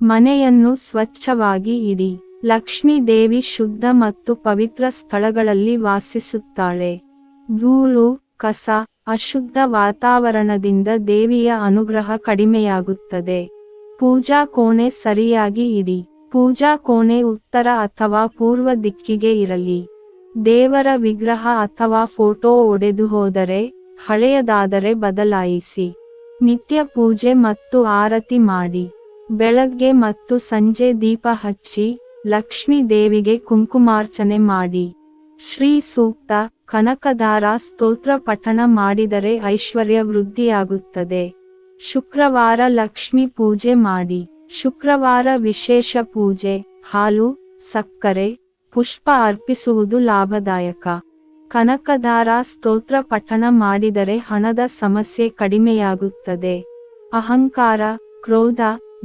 ಮನೆಯನ್ನು ಸ್ವಚ್ಛವಾಗಿ ಇಡಿ. ಲಕ್ಷ್ಮೀ ದೇವಿ ಶುದ್ಧ ಮತ್ತು ಪವಿತ್ರ ಸ್ಥಳಗಳಲ್ಲಿ ವಾಸಿಸುತ್ತಾಳೆ. ಧೂಳು, ಕಸ, ಅಶುದ್ಧ ವಾತಾವರಣದಿಂದ ದೇವಿಯ ಅನುಗ್ರಹ ಕಡಿಮೆಯಾಗುತ್ತದೆ. ಪೂಜಾ ಕೋಣೆ ಸರಿಯಾಗಿ ಇಡಿ. ಪೂಜಾ ಕೋಣೆ ಉತ್ತರ ಅಥವಾ ಪೂರ್ವ ದಿಕ್ಕಿಗೆ ಇರಲಿ. ದೇವರ ವಿಗ್ರಹ ಅಥವಾ ಫೋಟೋ ಒಡೆದು ಹೋದರೆ, ಹಳೆಯದಾದರೆ ಬದಲಾಯಿಸಿ. ನಿತ್ಯ ಪೂಜೆ ಮತ್ತು ಆರತಿ ಮಾಡಿ. ಬೆಳಗ್ಗೆ ಮತ್ತು ಸಂಜೆ ದೀಪ ಹಚ್ಚಿ, ಲಕ್ಷ್ಮೀ ದೇವಿಗೆ ಕುಂಕುಮಾರ್ಚನೆ ಮಾಡಿ. ಶ್ರೀ ಸೂಕ್ತ, ಕನಕಧಾರ ಸ್ತೋತ್ರ ಪಠಣ ಮಾಡಿದರೆ ಐಶ್ವರ್ಯ ವೃದ್ಧಿಯಾಗುತ್ತದೆ. ಶುಕ್ರವಾರ ಲಕ್ಷ್ಮೀ ಪೂಜೆ ಮಾಡಿ. ಶುಕ್ರವಾರ ವಿಶೇಷ ಪೂಜೆ, ಹಾಲು, ಸಕ್ಕರೆ, ಪುಷ್ಪ ಅರ್ಪಿಸುವುದು ಲಾಭದಾಯಕ. ಕನಕಧಾರ ಸ್ತೋತ್ರ ಪಠಣ ಮಾಡಿದರೆ ಹಣದ ಸಮಸ್ಯೆ ಕಡಿಮೆಯಾಗುತ್ತದೆ. ಅಹಂಕಾರ, ಕ್ರೋಧ,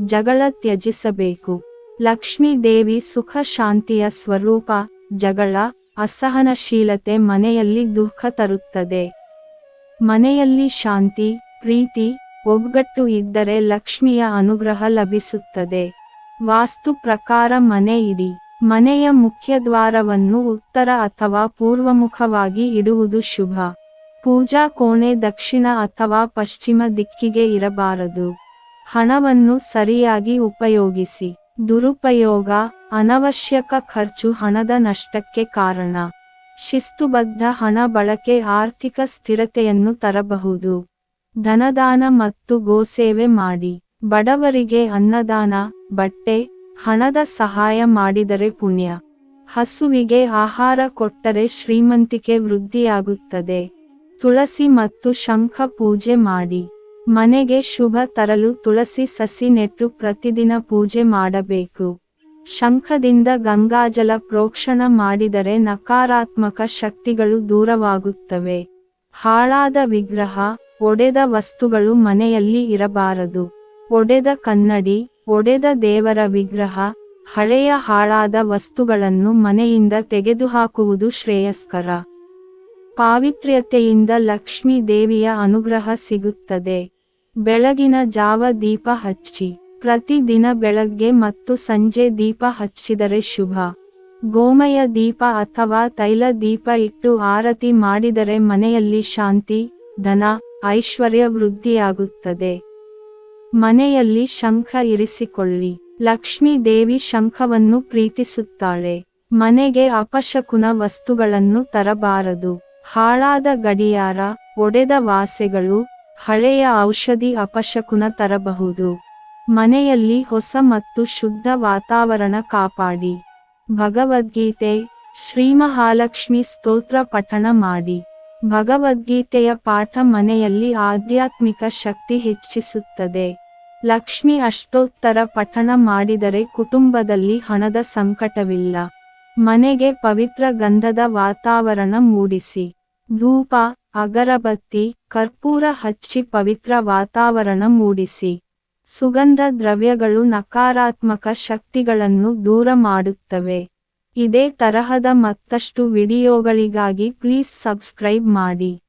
ಜಗಳ ತ್ಯಜಿಸಬೇಕು. ಲಕ್ಷ್ಮೀ ದೇವಿ ಸುಖ ಶಾಂತಿಯ ಸ್ವರೂಪ. ಜಗಳ, ಅಸಹನಶೀಲತೆ ಮನೆಯಲ್ಲಿ ದುಃಖ ತರುತ್ತದೆ. ಮನೆಯಲ್ಲಿ ಶಾಂತಿ, ಪ್ರೀತಿ, ಒಗ್ಗಟ್ಟು ಇದ್ದರೆ ಲಕ್ಷ್ಮಿಯ ಅನುಗ್ರಹ ಲಭಿಸುತ್ತದೆ. ವಾಸ್ತು ಪ್ರಕಾರ ಮನೆ ಇಡಿ. ಮನೆಯ ಮುಖ್ಯದ್ವಾರವನ್ನು ಉತ್ತರ ಅಥವಾ ಪೂರ್ವಮುಖವಾಗಿ ಇಡುವುದು ಶುಭ. ಪೂಜಾ ಕೋಣೆ ದಕ್ಷಿಣ ಅಥವಾ ಪಶ್ಚಿಮ ದಿಕ್ಕಿಗೆ ಇರಬಾರದು. ಹಣವನ್ನು ಸರಿಯಾಗಿ ಉಪಯೋಗಿಸಿ. ದುರುಪಯೋಗ, ಅನವಶ್ಯಕ ಖರ್ಚು ಹಣದ ನಷ್ಟಕ್ಕೆ ಕಾರಣ. ಶಿಸ್ತುಬದ್ಧ ಹಣ ಬಳಕೆ ಆರ್ಥಿಕ ಸ್ಥಿರತೆಯನ್ನು ತರಬಹುದು. ಧನದಾನ ಮತ್ತು ಗೋಸೇವೆ ಮಾಡಿ. ಬಡವರಿಗೆ ಅನ್ನದಾನ, ಬಟ್ಟೆ, ಹಣದ ಸಹಾಯ ಮಾಡಿದರೆ ಪುಣ್ಯ. ಹಸುವಿಗೆ ಆಹಾರ ಕೊಟ್ಟರೆ ಶ್ರೀಮಂತಿಕೆ ವೃದ್ಧಿಯಾಗುತ್ತದೆ. ತುಳಸಿ ಮತ್ತು ಶಂಖ ಪೂಜೆ ಮಾಡಿ. ಮನೆಗೆ ಶುಭ ತರಲು ತುಳಸಿ ಸಸಿ ನೆಟ್ಟು ಪ್ರತಿದಿನ ಪೂಜೆ ಮಾಡಬೇಕು. ಶಂಖದಿಂದ ಗಂಗಾಜಲ ಪ್ರೋಕ್ಷಣ ಮಾಡಿದರೆ ನಕಾರಾತ್ಮಕ ಶಕ್ತಿಗಳು ದೂರವಾಗುತ್ತವೆ. ಹಾಳಾದ ವಿಗ್ರಹ, ಒಡೆದ ವಸ್ತುಗಳು ಮನೆಯಲ್ಲಿ ಇರಬಾರದು. ಒಡೆದ ಕನ್ನಡಿ, ಒಡೆದ ದೇವರ ವಿಗ್ರಹ, ಹಳೆಯ ಹಾಳಾದ ವಸ್ತುಗಳನ್ನು ಮನೆಯಿಂದ ತೆಗೆದುಹಾಕುವುದು ಶ್ರೇಯಸ್ಕರ. ಪಾವಿತ್ರ್ಯತೆಯಿಂದ ಲಕ್ಷ್ಮೀ ದೇವಿಯ ಅನುಗ್ರಹ ಸಿಗುತ್ತದೆ. ಬೆಳಗಿನ ಜಾವ ದೀಪ ಹಚ್ಚಿ. ಪ್ರತಿದಿನ ಬೆಳಗ್ಗೆ ಮತ್ತು ಸಂಜೆ ದೀಪ ಹಚ್ಚಿದರೆ ಶುಭ. ಗೋಮಯ ದೀಪ ಅಥವಾ ತೈಲ ದೀಪ ಇಟ್ಟು ಆರತಿ ಮಾಡಿದರೆ ಮನೆಯಲ್ಲಿ ಶಾಂತಿ, ಧನ, ಐಶ್ವರ್ಯ ವೃದ್ಧಿಯಾಗುತ್ತದೆ. ಮನೆಯಲ್ಲಿ ಶಂಖ ಇರಿಸಿಕೊಳ್ಳಿ. ಲಕ್ಷ್ಮೀ ದೇವಿ ಶಂಖವನ್ನು ಪ್ರೀತಿಸುತ್ತಾಳೆ. ಮನೆಗೆ ಅಪಶಕುನ ವಸ್ತುಗಳನ್ನು ತರಬಾರದು. ಹಾಳಾದ ಗಡಿಯಾರ, ಒಡೆದ ವಾಸೆಗಳು, ಹಳೆಯ ಔಷಧಿ ಅಪಶಕುನ ತರಬಹುದು. ಮನೆಯಲ್ಲಿ ಹೊಸ ಮತ್ತು ಶುದ್ಧ ವಾತಾವರಣ ಕಾಪಾಡಿ. ಭಗವದ್ಗೀತೆ, ಶ್ರೀಮಹಾಲಕ್ಷ್ಮಿ ಸ್ತೋತ್ರ ಪಠಣ ಮಾಡಿ. ಭಗವದ್ಗೀತೆಯ ಪಾಠ ಮನೆಯಲ್ಲಿ ಆಧ್ಯಾತ್ಮಿಕ ಶಕ್ತಿ ಹೆಚ್ಚಿಸುತ್ತದೆ. ಲಕ್ಷ್ಮಿ ಅಷ್ಟೋತ್ತರ ಪಠಣ ಮಾಡಿದರೆ ಕುಟುಂಬದಲ್ಲಿ ಹಣದ ಸಂಕಟವಿಲ್ಲ. ಮನೆಗೆ ಪವಿತ್ರ ಗಂಧದ ವಾತಾವರಣ ಮೂಡಿಸಿ. ಧೂಪ, ಅಗರಬತ್ತಿ, ಕರ್ಪೂರ ಹಚ್ಚಿ ಪವಿತ್ರ ವಾತಾವರಣ ಮೂಡಿಸಿ. ಸುಗಂಧ ದ್ರವ್ಯಗಳು ನಕಾರಾತ್ಮಕ ಶಕ್ತಿಗಳನ್ನು ದೂರ ಮಾಡುತ್ತವೆ. ಇದೇ ತರಹದ ಮತ್ತಷ್ಟು ವಿಡಿಯೋಗಳಿಗಾಗಿ ಪ್ಲೀಸ್ ಸಬ್ಸ್ಕ್ರೈಬ್ ಮಾಡಿ.